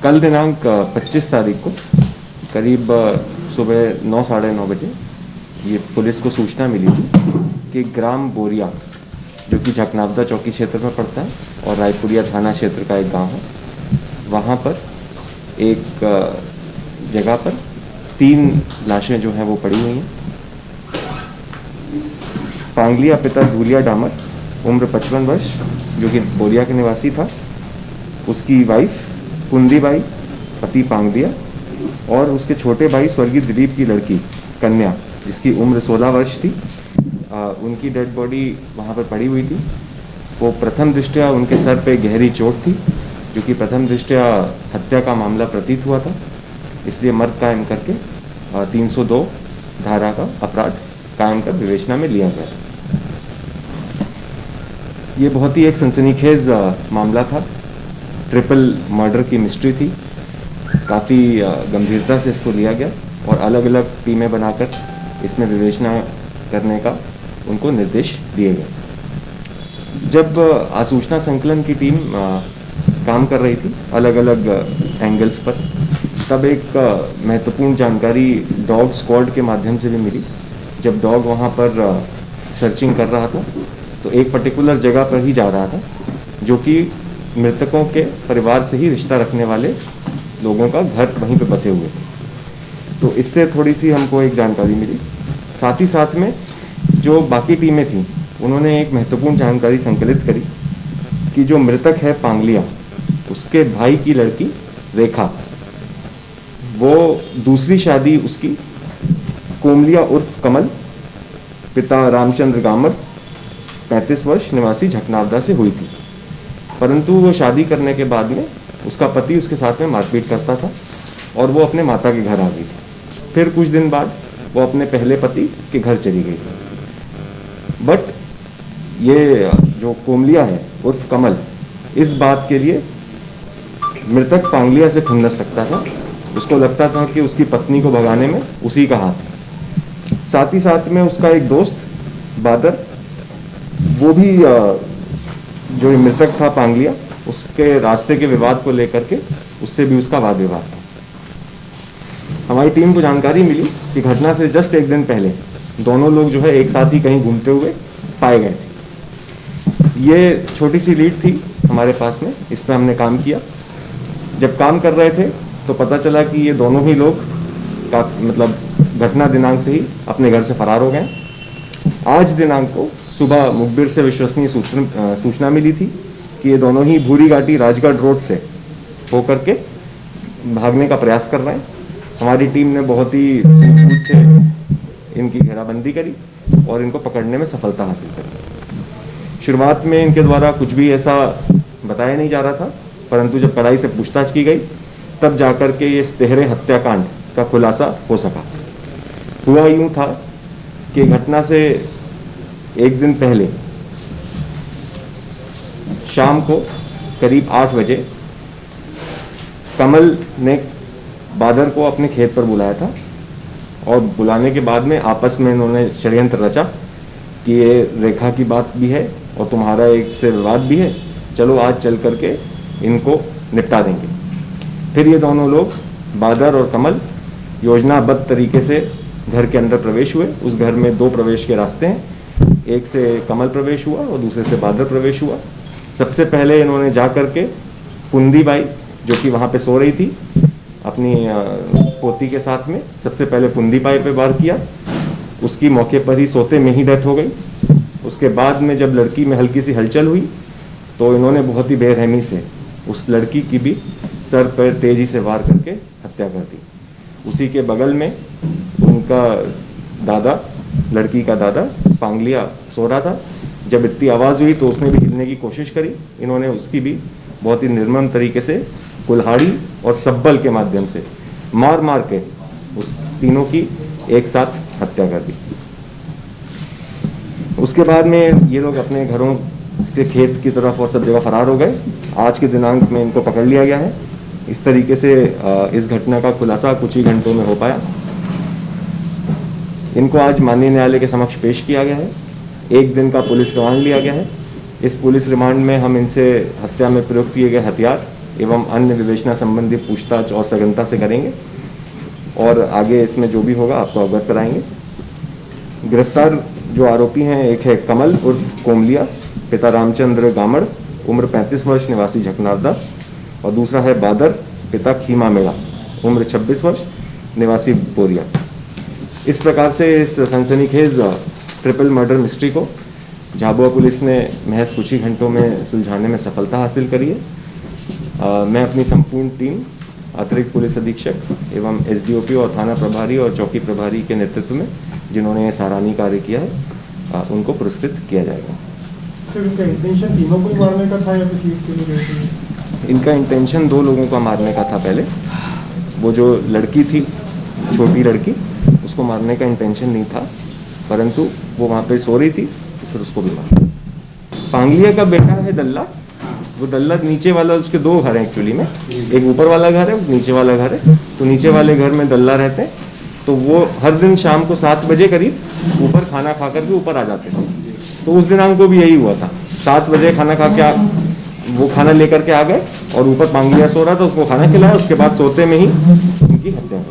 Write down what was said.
कल दिनांक 25 तारीख को करीब सुबह 9 साढ़े 9 बजे ये पुलिस को सूचना मिली थी कि ग्राम बोरिया, जो कि झकनावदा चौकी क्षेत्र में पड़ता है और रायपुरिया थाना क्षेत्र का एक गांव है, वहाँ पर एक जगह पर 3 लाशें जो हैं वो पड़ी हुई हैं। पांगलिया पिता धूलिया डामर, उम्र 55 वर्ष, जो कि बोरिया के निवासी था, उसकी वाइफ कुंदीबाई पति पांगलिया और उसके छोटे भाई स्वर्गीय दिलीप की लड़की कन्या, जिसकी उम्र 16 वर्ष थी। उनकी डेड बॉडी वहाँ पर पड़ी हुई थी। वो प्रथम दृष्टया उनके सर पे गहरी चोट थी, जो कि प्रथम दृष्टया हत्या का मामला प्रतीत हुआ था, इसलिए मर्ग कायम करके 302 धारा का अपराध कायम कर विवेचना में लिया गया। ये बहुत ही एक सनसनीखेज मामला था। ट्रिपल मर्डर की मिस्ट्री थी। काफ़ी गंभीरता से इसको लिया गया और अलग अलग टीमें बनाकर इसमें विवेचना करने का उनको निर्देश दिए गए। जब आसूचना संकलन की टीम काम कर रही थी अलग अलग एंगल्स पर, तब एक महत्वपूर्ण जानकारी डॉग स्क्वाड के माध्यम से भी मिली। जब डॉग वहाँ पर सर्चिंग कर रहा था तो एक पर्टिकुलर जगह पर ही जा रहा था, जो कि मृतकों के परिवार से ही रिश्ता रखने वाले लोगों का घर वहीं पे बसे हुए थे। तो इससे थोड़ी सी हमको एक जानकारी मिली। साथ ही साथ में जो बाकी टीमें थीं, उन्होंने एक महत्वपूर्ण जानकारी संकलित करी कि जो मृतक है पांगलिया, उसके भाई की लड़की रेखा, वो दूसरी शादी उसकी कोमलिया उर्फ कमल पिता रामचंद्र गामर 35 वर्ष निवासी झकनावदा से हुई थी। परंतु वो शादी करने के बाद में उसका पति उसके साथ में मारपीट करता था और वो अपने माता के घर आ गई थी। फिर कुछ दिन बाद वो अपने पहले पति के घर चली गई थी। बट ये जो कोमलिया है उर्फ कमल, इस बात के लिए मृतक पांगलिया से खुन्नस रखता था। उसको लगता था कि उसकी पत्नी को भगाने में उसी का हाथ है। साथ ही साथ में उसका एक दोस्त बादर, वो भी जो मृतक था पांगलिया, उसके रास्ते के विवाद को लेकर के उससे भी उसका वाद विवाद था। हमारी टीम को जानकारी मिली कि घटना से जस्ट एक दिन पहले दोनों लोग जो है एक साथ ही कहीं घूमते हुए पाए गए थे। ये छोटी सी लीड थी हमारे पास में, इस पर हमने काम किया। जब काम कर रहे थे तो पता चला कि ये दोनों ही लोग का मतलब घटना दिनांक से ही अपने घर से फरार हो गए। आज दिनांक को सुबह मुखबिर से विश्वसनीय सूचना मिली थी कि ये दोनों ही भूरी घाटी राजगढ़ रोड से होकर के भागने का प्रयास कर रहे हैं। हमारी टीम ने बहुत ही सूझबूझ से इनकी घेराबंदी करी और इनको पकड़ने में सफलता हासिल करी। शुरुआत में इनके द्वारा कुछ भी ऐसा बताया नहीं जा रहा था, परंतु जब कड़ाई से पूछताछ की गई तब जाकर के ये तिहरे हत्याकांड का खुलासा हो सका। हुआ यूँ था कि घटना से एक दिन पहले शाम को करीब 8 बजे कमल ने बादर को अपने खेत पर बुलाया था और बुलाने के बाद में आपस में इन्होंने षड्यंत्र रचा कि ये रेखा की बात भी है और तुम्हारा एक से विवाद भी है, चलो आज चल करके इनको निपटा देंगे। फिर ये दोनों लोग बादर और कमल योजनाबद्ध तरीके से घर के अंदर प्रवेश हुए। उस घर में 2 प्रवेश के रास्ते हैं, एक से कमल प्रवेश हुआ और दूसरे से बादर प्रवेश हुआ। सबसे पहले इन्होंने जा करके कुंदीबाई, जो कि वहाँ पे सो रही थी अपनी पोती के साथ में, सबसे पहले कुंदीबाई पे वार किया। उसकी मौके पर ही सोते में ही डेथ हो गई। उसके बाद में जब लड़की में हल्की सी हलचल हुई तो इन्होंने बहुत ही बेरहमी से उस लड़की की भी सर पर तेजी से वार करके हत्या कर दी। उसी के बगल में उनका दादा, लड़की का दादा पांगलिया सो रहा था। जब इतनी आवाज़ हुई तो उसने भी हिलने की कोशिश करी। इन्होंने उसकी भी बहुत ही निर्मम तरीके से कुल्हाड़ी और सब्बल के माध्यम से मार मार के उस तीनों की एक साथ हत्या कर दी। उसके बाद में ये लोग अपने घरों से खेत की तरफ और सब जगह फरार हो गए। आज के दिनांक में इनको पकड़ लिया गया है। इस तरीके से इस घटना का खुलासा कुछ ही घंटों में हो पाया। इनको आज माननीय न्यायालय के समक्ष पेश किया गया है। 1 दिन का पुलिस रिमांड लिया गया है। इस पुलिस रिमांड में हम इनसे हत्या में प्रयोग किए गए हथियार, एवं अन्य विवेचना संबंधी पूछताछ और सघनता से करेंगे और आगे इसमें जो भी होगा आपको अवगत कराएंगे। गिरफ्तार जो आरोपी हैं, एक है कमल उर्फ कोमलिया, पिता रामचंद्र गामड़, उम्र 35 वर्ष, निवासी झकनारदा, और दूसरा है बादर, पिता खीमा मेड़ा, उम्र 26 वर्ष, निवासी बोरिया। इस प्रकार से इस सनसनीखेज ट्रिपल मर्डर मिस्ट्री को झाबुआ पुलिस ने महज कुछ ही घंटों में सुलझाने में सफलता हासिल करी है। मैं अपनी संपूर्ण टीम, अतिरिक्त पुलिस अधीक्षक एवं एसडीओपी और थाना प्रभारी और चौकी प्रभारी के नेतृत्व में जिन्होंने ये सराहनीय कार्य किया है, उनको पुरस्कृत किया जाएगा। सर, इनका इंटेंशन तीनों को ही मारने का था या फिर इनका इंटेंशन 2 लोगों का मारने का था। पहले वो जो लड़की थी, छोटी लड़की, उसको मारने का इंटेंशन नहीं था, परंतु वो वहाँ पे सो रही थी तो फिर उसको भी मारा। पांगलिया का बेटा है दल्ला, वो दल्ला नीचे वाला, उसके 2 घर हैं एक्चुअली में, एक ऊपर वाला घर है, नीचे वाला घर है। तो नीचे वाले घर में दल्ला रहते हैं, तो वो हर दिन शाम को 7 बजे करीब ऊपर खाना खा करके ऊपर आ जाते थे। तो उस दिनांक को भी यही हुआ था, 7 बजे खाना खा के वो खाना लेकर के आ गए और ऊपर पांगलिया सो रहा था, उसको खाना खिलाया, उसके बाद सोते में ही उनकी हत्या हुई।